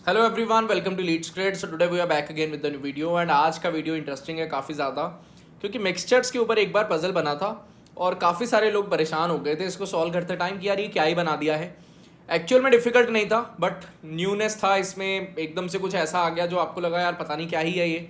Hello everyone, welcome to leads trade. So today we are back again with the new video and आज का video interesting है काफ़ी ज़्यादा, क्योंकि mixtures के ऊपर एक बार पजल बना था और काफ़ी सारे लोग परेशान हो गए थे इसको सॉल्व करते टाइम कि यार ये क्या ही बना दिया है। एक्चुअल में डिफिकल्ट नहीं था, बट न्यूनेस था इसमें, एकदम से कुछ ऐसा आ गया जो आपको लगा यार पता नहीं क्या ही है ये,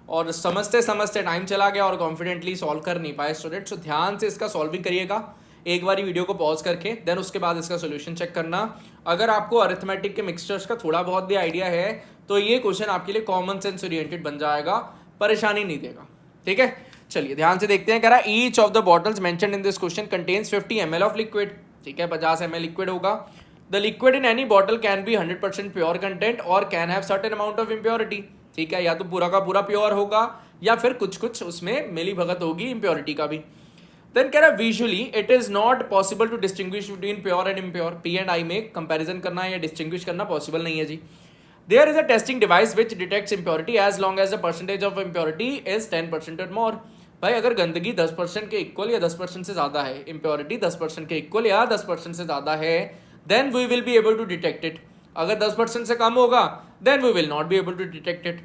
और समझते समझते टाइम चला गया और कॉन्फिडेंटली सॉल्व कर नहीं पाए स्टूडेंट। सो ध्यान से इसका सॉल्विंग करिएगा एक बार वीडियो को पॉज करके, देन उसके बाद इसका सोल्यूशन चेक करना। अगर आपको अरिथमेटिक के मिक्सचर्स का थोड़ा बहुत भी आइडिया है तो ये क्वेश्चन आपके लिए कॉमन सेंस ओरिएंटेड बन जाएगा, परेशानी नहीं देगा। ठीक है, चलिए ध्यान से देखते हैं। कह रहा है each of the bottles mentioned in this question contains 50 ml of liquid. ठीक है, 50 ml लिक्विड होगा। The liquid in any bottle can be 100% pure content और can have certain amount of impurity. ठीक है, या तो पूरा का पूरा प्योर होगा या फिर कुछ कुछ उसमें मिली भगत होगी इम्प्योरिटी का भी। देन कह रहा है visually it is not possible to distinguish between pure and impure. P and I में कंपैरिजन करना या डिस्टिंग्विश करना पॉसिबल नहीं है जी। There is a testing device which detects impurity as long as the percentage of impurity is 10% और मोर। भाई अगर गंदगी 10% के इक्वल या 10% से ज़्यादा है, इम्प्योरिटी 10% के इक्वल या 10% से ज़्यादा है, then we will be able to detect it. अगर 10% से कम होगा then we will not be able to detect it.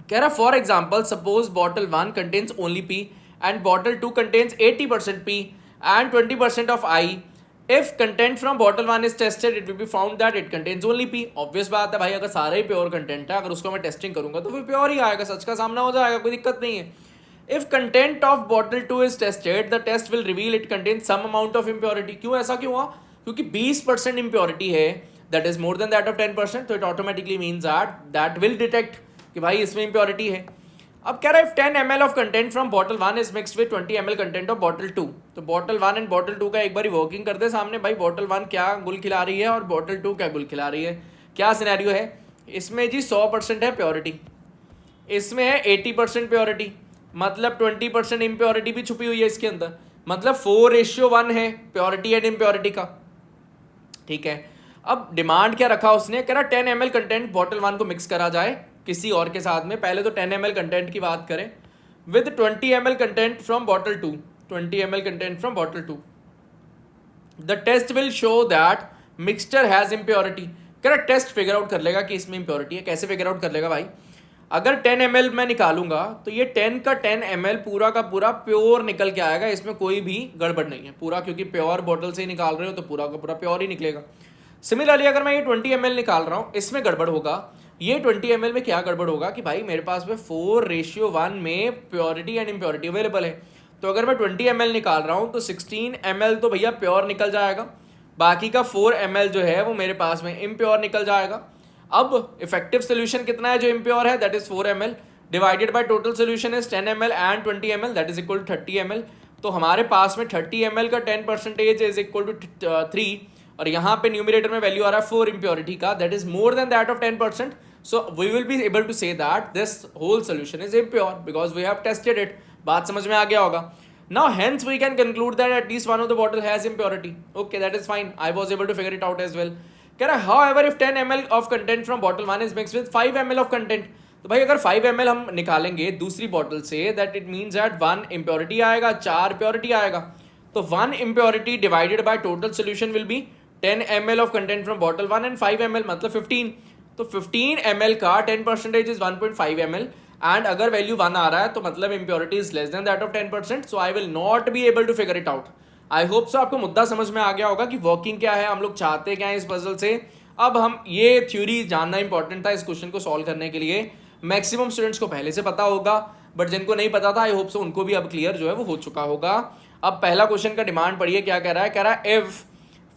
कह रहा for example suppose bottle 1 contains only P and bottle 2 contains 80% P and 20% of I. If content from bottle 1 is tested it will be found that it contains only P. Obvious बात है भाई, अगर सारा ही pure content है, अगर उसको मैं testing करूंगा तो फिर प्योर ही आएगा, सच का सामना हो जाएगा, कोई दिक्कत नहीं है। If content of bottle 2 is tested the test will reveal it contains some amount of impurity. क्यों, ऐसा क्यों हुआ? क्योंकि 20% इम्प्योरिटी है, that is more than that of 10%, तो it automatically means that will detect कि भाई इसमें इम्प्योरिटी है। अब कह रहा है 10 ml of content from bottle 1 is mixed with 20 ml content of bottle 2। तो बॉटल 1 एंड बॉटल 2 का एक बार वर्किंग करते सामने, भाई बॉटल 1 क्या गुल खिला रही है और बॉटल 2 क्या गुल खिला रही है। क्या सिनेरियो है इसमें जी? 100% है प्योरिटी, इसमें है 80% प्योरिटी, मतलब 20% इम्प्योरिटी भी छुपी हुई है इसके अंदर, मतलब 4:1 है प्योरिटी एंड इम्प्योरिटी का। ठीक है, अब डिमांड क्या रखा उसने? कह रहा 10 ml कंटेंट बॉटल 1 को मिक्स करा जाए किसी और के साथ में। पहले तो 10 ml कंटेंट की बात करें with 20 ml content from bottle 2, 20 ml content from bottle 2। The test will show that mixture has impurity. कह रहा टेस्ट फिगर आउट कर लेगा कि इसमें इम्प्योरिटी है। कैसे फिगर आउट कर लेगा भाई? अगर 10 ml मैं निकालूंगा तो ये 10 का 10 ml पूरा का पूरा प्योर निकल के आएगा, इसमें कोई भी गड़बड़ नहीं है पूरा, क्योंकि प्योर बॉटल से ही निकाल रहे हो तो पूरा का पूरा प्योर ही निकलेगा। सिमिलरली अगर मैं ये 20 ml निकाल रहा हूँ, इसमें गड़बड़ होगा। ये 20 ml में क्या गड़बड़ होगा कि भाई मेरे पास में 4:1 में प्योरिटी एंड इम्प्योरिटी अवेलेबल है, तो अगर मैं 20 ml निकाल रहा हूँ तो 16 ml तो भैया प्योर निकल जाएगा, बाकी का 4 ml जो है वो मेरे पास में इम्प्योर निकल जाएगा। अब इफेक्टिव सोल्यूशन कितना है जो इम्प्योर है? That is 4 ml divided by total solution is 10 ml and 20 ml, that is equal to 30 ml। तो हमारे पास में 30 ml का 10% इज इक्वल टू 3, और यहाँ पे न्यूमरेटर में वैल्यू आ रहा है 4 इम्प्योरिटी का, that is more than that of 10%। So we will be able to say that this whole solution is impure because we have tested it. बात समझ में आ गया होगा? Now hence we can conclude that at least one of the bottle has impurity. Okay, that is fine. I was able to figure it out as well. कह रहा है however if 10 ml of content from bottle 1 is mixed with 5 ml of content, तो भाई अगर 5 ml हम निकालेंगे दूसरी bottle से, that it means that 1 impurity आएगा, 4 प्योरिटी आएगा। तो 1 impurity divided by total solution will be 10 ml of content from bottle 1 and 5 ml, मतलब 15। तो 15 ml का 10% is 1.5 ml एंड अगर वैल्यू 1 आ रहा है तो मतलब impurity is less than that of 10%। So I will not be able to figure it out. I hope so आपको मुद्दा समझ में आ गया होगा कि वर्किंग क्या है, हम लोग चाहते क्या है इस पजल से। अब हम ये थ्योरी जानना इंपॉर्टेंट था इस क्वेश्चन को सॉल्व करने के लिए। मैक्सिमम स्टूडेंट्स को पहले से पता होगा, बट जिनको नहीं पता था आई होप सो उनको भी अब क्लियर जो है वो हो चुका होगा। अब पहला क्वेश्चन का डिमांड पढ़िए क्या कह रहा है। कह रहा है if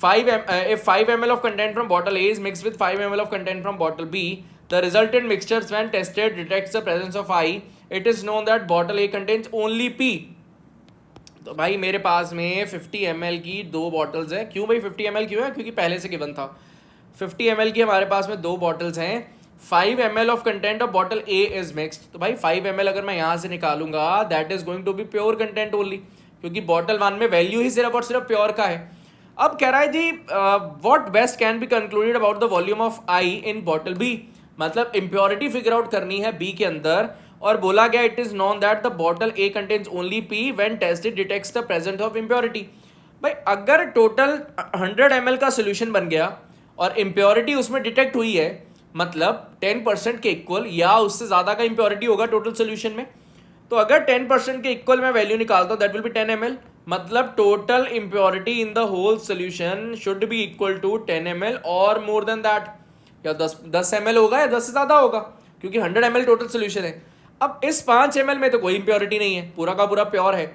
5 ml of content from bottle A is mixed with 5 ml of content from bottle B, the resultant mixtures when tested detects the presence of I. It is known that bottle A contains only P. तो भाई मेरे पास में 50 ml की दो bottles हैं। क्यों भाई 50 ml क्यों है? क्योंकि पहले से गिवन था 50 ml की हमारे पास में दो बॉटल्स हैं। 5 ml of content of bottle A is mixed, तो भाई 5 ml अगर मैं यहाँ से निकालूंगा that is going to be pure content only, क्योंकि बॉटल 1 में वैल्यू ही सिर्फ और सिर्फ प्योर का है। अब कह रहा है जी what best can be concluded about the volume of I in bottle B, मतलब इम्प्योरिटी फिगर आउट करनी है बी के अंदर, और बोला गया it is known that the bottle A contains only P when tested detects the presence of impurity. भाई अगर टोटल 100 ml का सोल्यूशन बन गया और इम्प्योरिटी उसमें डिटेक्ट हुई है, मतलब 10% के इक्वल या उससे ज़्यादा का इम्प्योरिटी होगा टोटल सोल्यूशन में। तो अगर 10% के इक्वल मैं वैल्यू निकालता हूँ दैट विल बी 10 ml, मतलब total impurity in the whole solution should be equal to 10 ml और मोर देन दैट, या 10 ml होगा या 10 से ज़्यादा होगा, क्योंकि 100 ml टोटल सोल्यूशन है। अब इस 5 ml में तो कोई इम्प्योरिटी नहीं है, पूरा का पूरा प्योर है।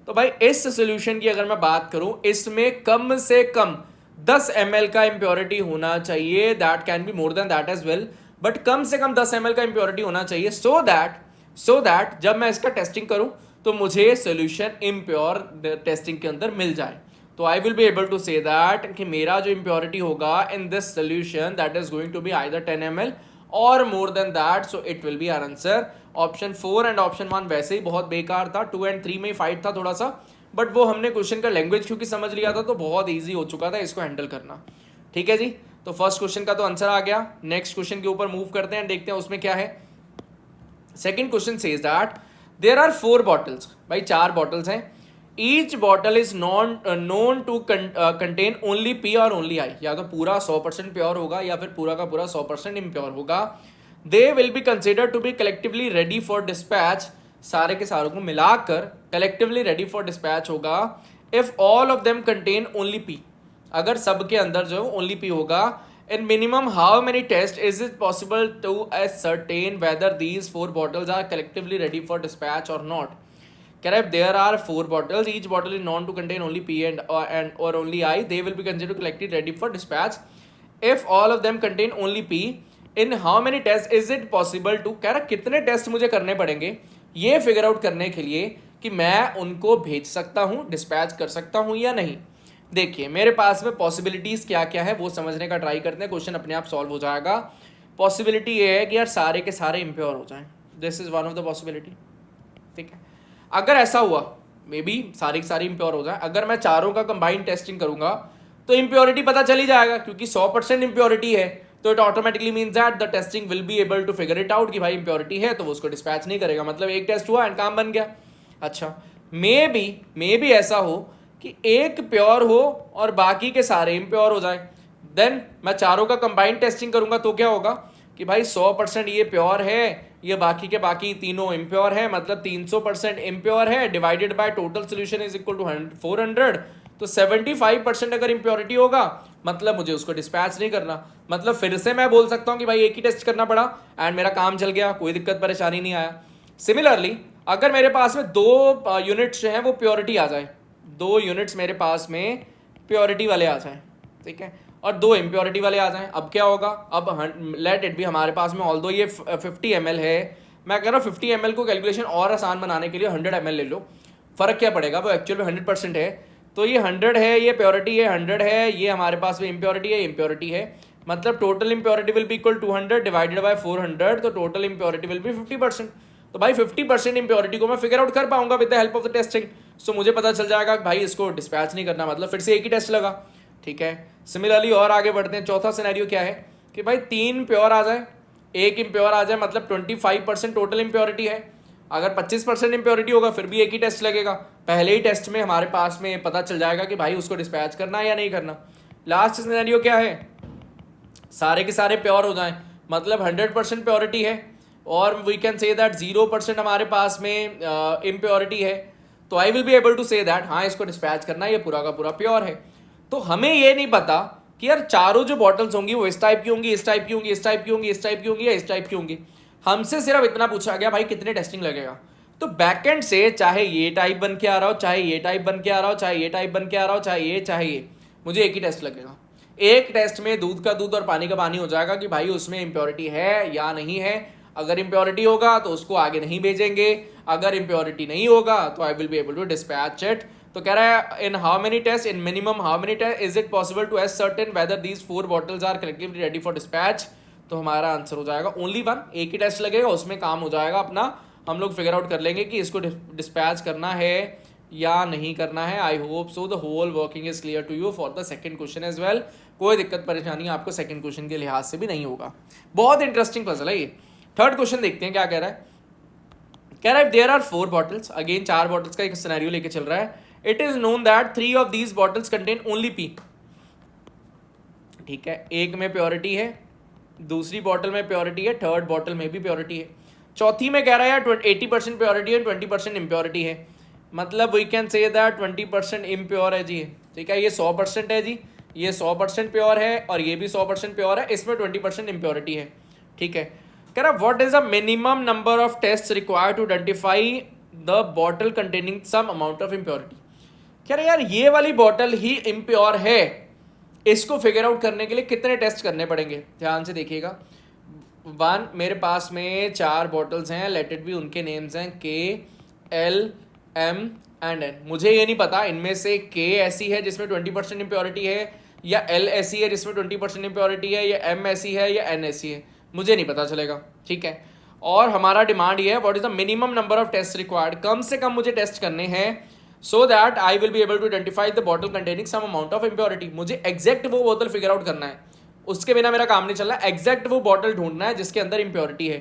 तो भाई इस सोल्यूशन की अगर मैं बात करूं, इसमें कम से कम 10 ml का इम्प्योरिटी होना चाहिए, that can be more than that as well, but कम से कम 10 ml का इम्प्योरिटी होना चाहिए सो दैट जब मैं इसका टेस्टिंग करूं तो मुझे सोल्यूशन इम्प्योर टेस्टिंग के अंदर मिल जाए। तो I will be able to say that कि मेरा जो इम्प्योरिटी होगा in this solution that is going to be either 10 ml और more than that, so it will be our answer. Option 4 and option 1 वैसे ही बहुत बेकार था, 2 एंड 3 में ही फाइट था थोड़ा सा, बट वो हमने क्वेश्चन का लैंग्वेज क्योंकि समझ लिया था तो बहुत ईजी हो चुका था इसको हैंडल करना। ठीक है जी, तो फर्स्ट क्वेश्चन का तो आंसर आ गया। नेक्स्ट क्वेश्चन के ऊपर मूव करते हैं, देखते हैं उसमें क्या है। Second question says that there are 4 bottles, भाई 4 बॉटल्स हैं, each bottle is known to contain only P और ओनली आई, या तो पूरा 100% प्योर होगा या फिर पूरा का पूरा 100% इम्प्योर होगा। They will be consider to be collectively ready for dispatch, सारे के सारों को मिलाकर कलेक्टिवली रेडी फॉर डिस्पैच होगा। If all of them contain only P, अगर सबके अंदर जो ओनली पी होगा। In minimum how many test is it possible to ascertain whether these 4 bottles are collectively ready for dispatch or not? कह रहा है there are 4 bottles, each bottle is known to contain only P or only I, they will be considered collectively ready for dispatch. If all of them contain only P, in how many tests is it possible to, कह रहा कितने test मुझे करने पड़ेंगे ये figure out करने के लिए कि मैं उनको भेज सकता हूँ, डिस्पैच कर सकता हूँ या नहीं। देखिए मेरे पास में पॉसिबिलिटीज़ क्या क्या है वो समझने का ट्राई करते हैं, क्वेश्चन अपने आप सॉल्व हो जाएगा। पॉसिबिलिटी ये है कि यार सारे के सारे इम्प्योर हो जाएं, this is one of the possibility. ठीक है, अगर ऐसा हुआ मे बी सारी की सारी इम्प्योर हो जाए, अगर मैं चारों का कंबाइंड टेस्टिंग करूंगा तो इम्प्योरिटी पता चल ही जाएगा, क्योंकि 100% इम्प्योरिटी है तो it automatically means that the testing will be able to figure it out कि भाई इम्प्योरिटी है, तो वो उसको डिस्पैच नहीं करेगा, मतलब एक टेस्ट हुआ एंड काम बन गया। अच्छा, मे बी ऐसा हो कि एक प्योर हो और बाकी के सारे इम्प्योर हो जाए, देन मैं चारों का कंबाइंड टेस्टिंग करूंगा तो क्या होगा कि भाई 100% ये प्योर है, ये बाकी के बाकी तीनों इम्प्योर है, मतलब 300% इम्प्योर है, divided by total solution is equal to 400, तो 75% अगर इम्प्योरिटी होगा मतलब मुझे उसको डिस्पैच नहीं करना, मतलब फिर से मैं बोल सकता हूँ कि भाई एक ही टेस्ट करना पड़ा एंड मेरा काम चल गया, कोई दिक्कत परेशानी नहीं आया। सिमिलरली अगर मेरे पास में 2 यूनिट्स जो हैं वो प्योरिटी आ जाए, 2 यूनिट्स मेरे पास में प्योरिटी वाले आ जाएं, ठीक है, और 2 इम्प्योरिटी वाले आ जाएं, अब क्या होगा, अब लेट इट भी हमारे पास में ऑल्दो ये 50 ml है, मैं कह रहा हूँ 50 ml को कैलकुलेशन और आसान बनाने के लिए 100 ml ले लो, फ़र्क क्या पड़ेगा, वो एक्चुअल में 100% है, तो ये 100 है, ये प्योरिटी है 100 है, ये हमारे पास में इम्प्योरिटी है, इम्प्योरिटी है, मतलब total impurity will be equal 200 divided by 400, तो टोटल इम्प्योरिटी विल बी 50%। तो भाई 50% इम्प्योरिटी को मैं फिगर आउट कर पाऊंगा with the help of the testing, so मुझे पता चल जाएगा कि भाई इसको डिस्पैच नहीं करना, मतलब फिर से एक ही टेस्ट लगा। ठीक है, सिमिलरली और आगे बढ़ते हैं, चौथा सिनेरियो क्या है कि भाई 3 प्योर आ जाए, 1 इम्प्योर आ जाए, मतलब 25% टोटल इम्प्योरिटी है, अगर 25% इम्प्योरिटी होगा फिर भी एक ही टेस्ट लगेगा, पहले ही टेस्ट में हमारे पास में पता चल जाएगा कि भाई उसको डिस्पैच करना है या नहीं करना। लास्ट सिनेरियो क्या है, सारे के सारे प्योर हो जाएं, मतलब 100% प्योरिटी है और वी कैन से दैट 0% हमारे पास में इम्प्योरिटी है, तो I will be able to say that हाँ इसको डिस्पैच करना है, ये पूरा का पूरा प्योर है। तो हमें ये नहीं पता कि यार चारों जो बॉटल्स होंगी वो इस टाइप की होंगी, इस टाइप की होंगी, इस टाइप की होंगी, इस टाइप की होंगी या इस टाइप की होंगी, हमसे सिर्फ इतना पूछा गया भाई कितने टेस्टिंग लगेगा। तो बैकएंड से चाहे ये टाइप बन के आ रहा हो, चाहे ये टाइप बन के आ रहा हो, चाहे ये टाइप बन के आ रहा हो, चाहे ये, मुझे एक ही टेस्ट लगेगा, एक टेस्ट में दूध का दूध और पानी का पानी हो जाएगा कि भाई उसमें इम्प्योरिटी है या नहीं है। अगर इम्प्योरिटी होगा तो उसको आगे नहीं भेजेंगे, अगर इम्प्योरिटी नहीं होगा तो I will be able to dispatch it. तो कह रहा है in how many test, in minimum how many test is it possible to ascertain whether these 4 bottles are collectively ready for dispatch. तो हमारा आंसर हो जाएगा ओनली 1, एक ही test लगेगा, उसमें काम हो जाएगा अपना, हम लोग फिगर आउट कर लेंगे कि इसको डिस्पैच करना है या नहीं करना है। I hope so the whole working is clear to you for the second question as well. कोई दिक्कत परेशानी आपको सेकंड क्वेश्चन के लिहाज से भी नहीं होगा, बहुत इंटरेस्टिंग पजल है ये। थर्ड क्वेश्चन देखते हैं क्या कह रहा है, कह रहा है there are 4 bottles, again 4 bottles का एक सिनेरियो लेके चल रहा है। It is known that 3 of these bottles contain only P, ठीक है, एक में प्योरिटी है दूसरी बॉटल में प्योरिटी है, थर्ड बॉटल में भी प्योरिटी है, चौथी में कह रहा है यार 80% प्योरिटी है, 20% इम्प्योरिटी है, मतलब we can say that 20% impure है जी। ठीक है, ये 100% है जी, ये 100% प्योर है और ये भी 100% प्योर है, इसमें 20% इम्प्योरिटी है। ठीक है, कह रहा what is the minimum number of test required to identify the bottle containing some amount of impurity. कह रहा यार ये वाली बॉटल ही इम्प्योर है, इसको फिगर आउट करने के लिए कितने टेस्ट करने पड़ेंगे। ध्यान से देखिएगा, वन, मेरे पास में 4 बॉटल्स हैं, लेट इट बी, उनके नेम्स हैं के, एल, एम एंड एन। मुझे ये नहीं पता इनमें से के ऐसी है जिसमें 20% इम्प्योरिटी है, या एल ऐसी है जिसमें 20% इम्प्योरिटी है, या एम ऐसी है, या एन ऐसी है, मुझे नहीं पता चलेगा। ठीक है, और हमारा डिमांड ये है what is the minimum number of test required, कम से कम मुझे टेस्ट करने हैं so that I will be able to identify the bottle containing some amount of impurity. मुझे एग्जैक्ट वो बोतल फिगर आउट करना है, उसके बिना मेरा काम नहीं चल रहा, एग्जैक्ट वो बॉटल ढूंढना है जिसके अंदर इम्प्योरिटी है।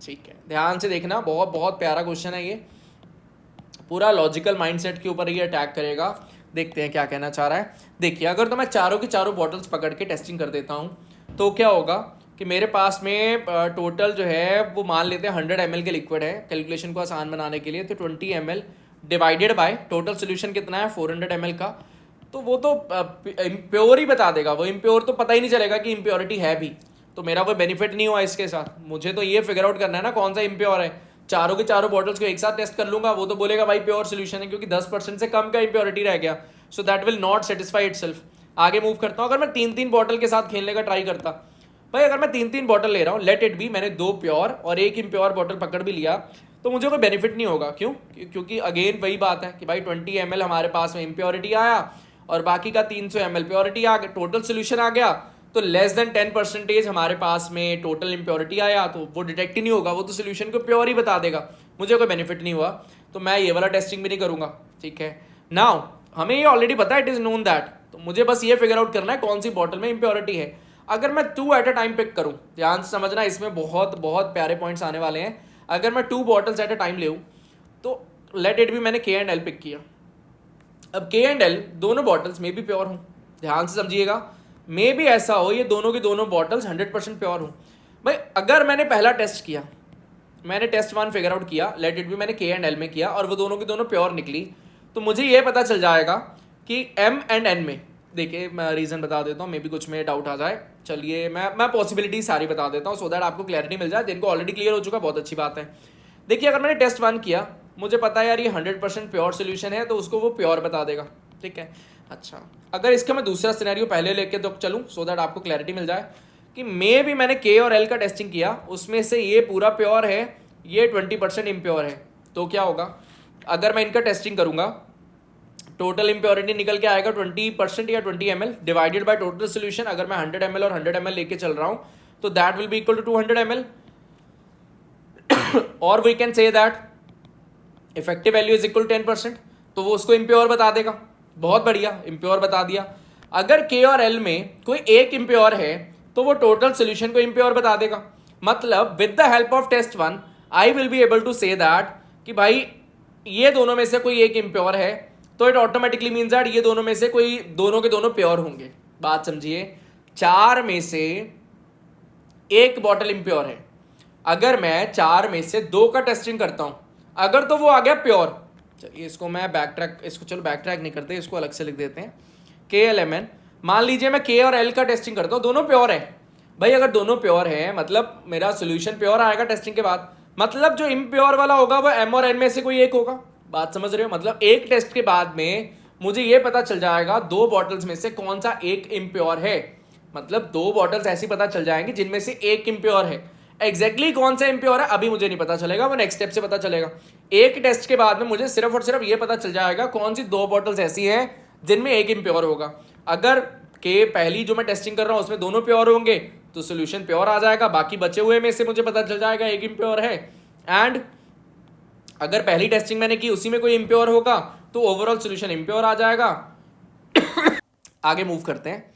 ठीक है, ध्यान से देखना, बहुत बहुत प्यारा क्वेश्चन है ये, पूरा लॉजिकल माइंडसेट के ऊपर ये अटैक करेगा। देखते हैं क्या कहना चाह रहा है। देखिए, अगर तो मैं चारों की चारों बॉटल्स पकड़ के टेस्टिंग कर देता हूँ तो क्या होगा कि मेरे पास में टोटल जो है वो मान लेते हैं 100 ml के लिक्विड है, कैलकुलेशन को आसान बनाने के लिए, तो 20 ml divided by total solution कितना है 400 ml का, तो वो तो इम्प्योर ही बता देगा, वो इम्प्योर तो पता ही नहीं चलेगा कि इम्प्योरिटी है भी, तो मेरा कोई बेनिफिट नहीं हुआ इसके साथ। मुझे तो ये फिगर आउट करना है ना कौन सा इम्प्योर है, चारों के चारों बॉटल्स को एक साथ टेस्ट कर लूंगा, वो तो बोलेगा भाई प्योर सोल्यूशन है क्योंकि 10% से कम का इम्प्योरिटी रह गया, so that will not satisfy itself. आगे मूव करता हूँ, अगर मैं 3-3 बॉटल के साथ खेलने का ट्राई करता, भाई अगर मैं 3-3 बॉटल ले रहा हूँ, लेट इट बी मैंने 2 प्योर और 1 इम्प्योर बॉटल पकड़ भी लिया, तो मुझे कोई बेनिफिट नहीं होगा। क्यों? क्योंकि अगेन वही बात है कि भाई 20 ml हमारे पास में इम्प्योरिटी आया और बाकी का 300 ml प्योरिटी आ गया, टोटल सोल्यूशन आ गया, तो लेस देन 10% हमारे पास में टोटल इम्प्योरिटी आया, तो वो डिटेक्ट ही नहीं होगा, वो तो सोल्यूशन को प्योर ही बता देगा, मुझे कोई बेनिफिट नहीं हुआ, तो मैं ये वाला टेस्टिंग भी नहीं करूंगा। ठीक है, नाउ हमें ये ऑलरेडी पता है, इट इज नोन दैट, तो मुझे बस ये फिगर आउट करना है कौन सी बॉटल में इम्प्योरिटी है। अगर मैं 2 एट अ टाइम पिक करूं, ध्यान से समझना, इसमें बहुत बहुत प्यारे पॉइंट्स आने वाले हैं। अगर मैं 2 बॉटल्स एट अ टाइम ले तो लेट इट भी मैंने के एंड एल पिक किया, अब के एंड एल दोनों बॉटल्स में भी प्योर हूँ, ध्यान से समझिएगा, मे भी ऐसा हो ये दोनों की दोनों बॉटल्स 100% प्योर हूँ। भाई अगर मैंने पहला टेस्ट किया, मैंने टेस्ट 1 फिगर आउट किया, लेट इट भी मैंने के एंड एल में किया और वो दोनों की दोनों प्योर निकली, तो मुझे ये पता चल जाएगा कि एम एंड एन में, देखिए मैं रीज़न बता देता हूँ, मे बी कुछ में डाउट आ जाए, चलिए मैं पॉसिबिलिटी सारी बता देता हूँ सो दैट आपको क्लैरिटी मिल जाए, जिनको ऑलरेडी क्लियर हो चुका बहुत अच्छी बात है। देखिए, अगर मैंने टेस्ट 1 किया, मुझे पता है यार ये 100% प्योर सोल्यूशन है, तो उसको वो प्योर बता देगा। ठीक है, अच्छा अगर इसका मैं दूसरा सिनेरियो पहले लेके तो चलूँ सो दैट आपको क्लैरिटी मिल जाए कि मे भी मैंने के और एल का टेस्टिंग किया, उसमें से ये पूरा प्योर है, ये 20% इम्प्योर है, तो क्या होगा, अगर मैं इनका टेस्टिंग करूँगा, टोटल इम्प्योरिटी निकल के आएगा 20% या 20 ml divided by total solution. अगर मैं 100 ml और 100 ml लेके चल रहा हूँ तो that will be equal to 200 ml, और we can say that effective value is equal 10%, तो वो उसको इम्प्योर बता देगा। बहुत बढ़िया, इम्प्योर बता दिया। अगर के और एल में कोई एक इम्प्योर है तो वो टोटल सोल्यूशन को इम्प्योर बता देगा, मतलब with the help of test 1 I will be able to say that कि भाई ये दोनों में से कोई एक इम्प्योर है, तो इट ऑटोमेटिकली मीन्स दैट ये दोनों में से कोई दोनों के दोनों प्योर होंगे। बात समझिए, 4 में से एक बॉटल इम्प्योर है, अगर मैं 4 में से 2 का टेस्टिंग करता हूं, अगर तो वो आ गया प्योर, चलिए इसको मैं बैक ट्रैक, इसको चलो बैक ट्रैक नहीं करते, इसको अलग से लिख देते हैं, के एल एम एन। मान लीजिए मैं के और एल का टेस्टिंग करता हूं, दोनों प्योर है, भाई अगर दोनों प्योर है मतलब मेरा सोल्यूशन प्योर आएगा टेस्टिंग के बाद, मतलब जो इम्प्योर वाला होगा वो एम और एन में से कोई एक होगा। बात समझ रहे हो, मतलब एक टेस्ट के बाद में मुझे ये पता चल जाएगा 2 बॉटल्स में से कौन सा एक इम्प्योर है, मतलब 2 बॉटल्स ऐसी पता चल जाएंगी जिनमें से एक इम्प्योर है। एग्जैक्टली कौन सा इम्प्योर है अभी मुझे नहीं पता चलेगा, वो नेक्स्ट स्टेप से पता चलेगा। एक टेस्ट के बाद में मुझे सिर्फ और सिर्फ ये पता चल जाएगा कौन सी 2 बॉटल्स ऐसी हैं जिनमें एक इम्प्योर होगा। अगर के पहली जो मैं टेस्टिंग कर रहा हूँ उसमें दोनों प्योर होंगे तो सोल्यूशन प्योर आ जाएगा, बाकी बचे हुए में से मुझे पता चल जाएगा एक इम्प्योर है, एंड अगर पहली टेस्टिंग मैंने की उसी में कोई इम्प्योर होगा तो ओवरऑल सोल्यूशन इम्प्योर आ जाएगा। आगे मूव करते हैं।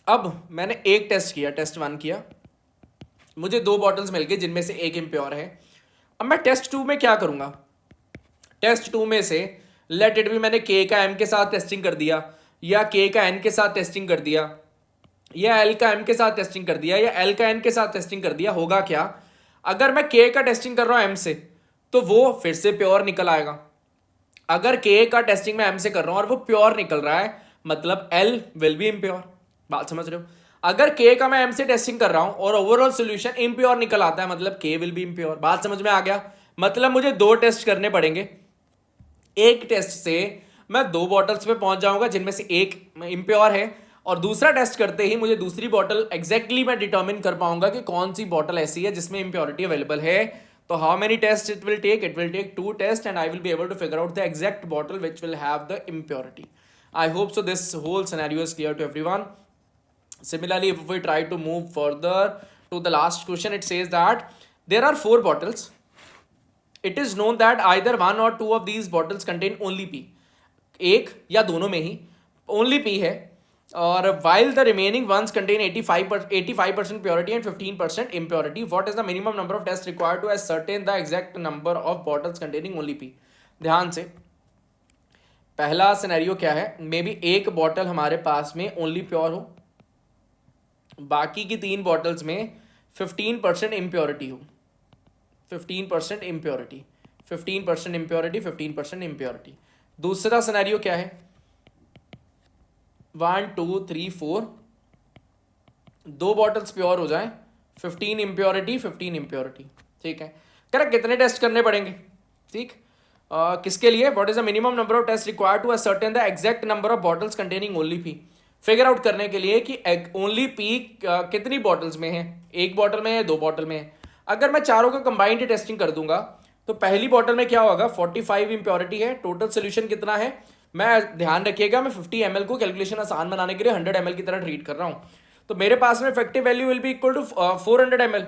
अब मैंने एक टेस्ट किया, टेस्ट 1 किया, मुझे 2 बॉटल्स मिल गई जिनमें से एक इम्प्योर है। अब मैं टेस्ट 2 में क्या करूंगा, टेस्ट 2 में से लेट इट भी मैंने के का एम के साथ टेस्टिंग कर दिया या के का एन के साथ टेस्टिंग कर दिया, या एल का एम के साथ टेस्टिंग कर दिया या एल का एन के साथ टेस्टिंग कर दिया, होगा क्या? अगर मैं के का टेस्टिंग कर रहा हूं एम से तो वो फिर से प्योर निकल आएगा। अगर के का टेस्टिंग मैं एम से कर रहा हूं और वो प्योर निकल रहा है, मतलब एल विल बी इम्प्योर। बात समझ रहे हो? अगर के का मैं एम से टेस्टिंग कर रहा हूं और ओवरऑल सोल्यूशन इम्प्योर निकल आता है, मतलब के विल बी इम्प्योर। बात समझ में आ गया? मतलब मुझे दो टेस्ट करने पड़ेंगे। एक टेस्ट से मैं दो बॉटल्स पे पहुंच जाऊंगा जिनमें से एक इम्प्योर है, और दूसरा टेस्ट करते ही मुझे दूसरी बॉटल एग्जैक्टली मैं डिटर्मिन कर पाऊंगा कि कौन सी बॉटल ऐसी है जिसमें इम्प्योरिटी अवेलेबल है। तो how many test it will take? It will take 2 test and I will be able to figure out the exact bottle which will have the impurity. I hope so this whole scenario is clear to everyone. Similarly, if we try to move further to the last question, it says that there are 4 bottles. It is known that either one or two of these bottles contain only P. एक या दोनों में ही only P है, और while the remaining ones contain 85% purity and 15% impurity. What is the minimum number of tests required to ascertain the exact number of bottles containing only P? ध्यान से, पहला scenario क्या है? मे बी एक bottle हमारे पास में ओनली प्योर हो, बाकी की 3 बॉटल्स में 15% इम्प्योरिटी हो। 15% इम्प्योरिटी, 15% इम्प्योरिटी, 15% इम्प्योरिटी। दूसरा सिनेरियो क्या है? 1 2 3 4, 2 बॉटल्स प्योर हो जाए, 15 इम्प्योरिटी, 15 इम्प्योरिटी। ठीक है, करेक्ट। कितने टेस्ट करने पड़ेंगे? ठीक, किसके लिए? What is the minimum number of test required to ascertain the exact number of bottles containing only P? Figure out करने के लिए कि ओनली पी कितनी बॉटल्स में है, एक बॉटल में है, 2 बॉटल में है। अगर मैं चारों का कंबाइंड टेस्टिंग कर दूंगा तो पहली बॉटल में क्या होगा? 45 इम्प्योरिटी है। टोटल सोल्यूशन कितना है? मैं ध्यान रखिएगा, मैं 50 ml को कैलकुलेशन आसान बनाने के लिए 100 ml की तरह ट्रीट कर रहा हूं, तो मेरे पास में effective value will be equal to 400 ml,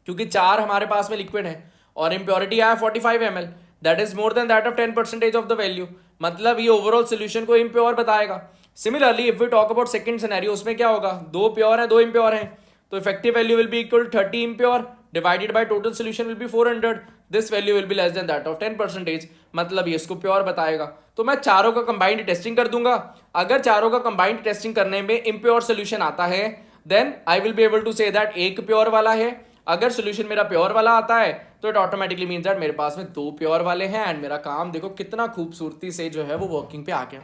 क्योंकि 4 हमारे पास में लिक्विड है और इम्प्योरिटी आया 45 ml, that is more than that of 10% of the value, मतलब ये ओवरऑल सोल्यूशन को इम्प्योर बताएगा। Similarly if we talk about second scenario, उसमें क्या होगा? 2 प्योर है, 2 इम्प्योर है, तो effective value will be equal to 30 impure divided by total solution will be 400, this value will be less than that of 10%, मतलब ये इसको प्योर बताएगा। तो मैं चारों का कंबाइंड टेस्टिंग कर दूंगा। अगर चारों का कंबाइंड टेस्टिंग करने में इम्प्योर सोल्यूशन आता है, then I will be able to say that एक प्योर वाला है। अगर सोल्यूशन मेरा प्योर वाला आता है तो इट ऑटोमेटिकली मीन्स दैट मेरे पास में 2 प्योर वाले हैं, एंड मेरा काम देखो कितना खूबसूरती से जो है वो वर्किंग पे आ गया।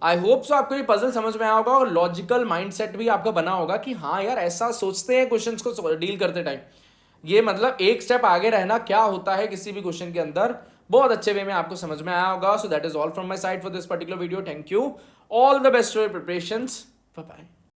आई होप सो आपको ये पजल समझ में आया होगा और लॉजिकल माइंडसेट भी आपका बना होगा कि हाँ यार ऐसा सोचते हैं क्वेश्चंस को डील करते टाइम। ये मतलब एक स्टेप आगे रहना क्या होता है किसी भी क्वेश्चन के अंदर, बहुत अच्छे वे में आपको समझ में आया होगा। So that is all from my side for this particular video. Thank you, all the best for your preparations, bye bye.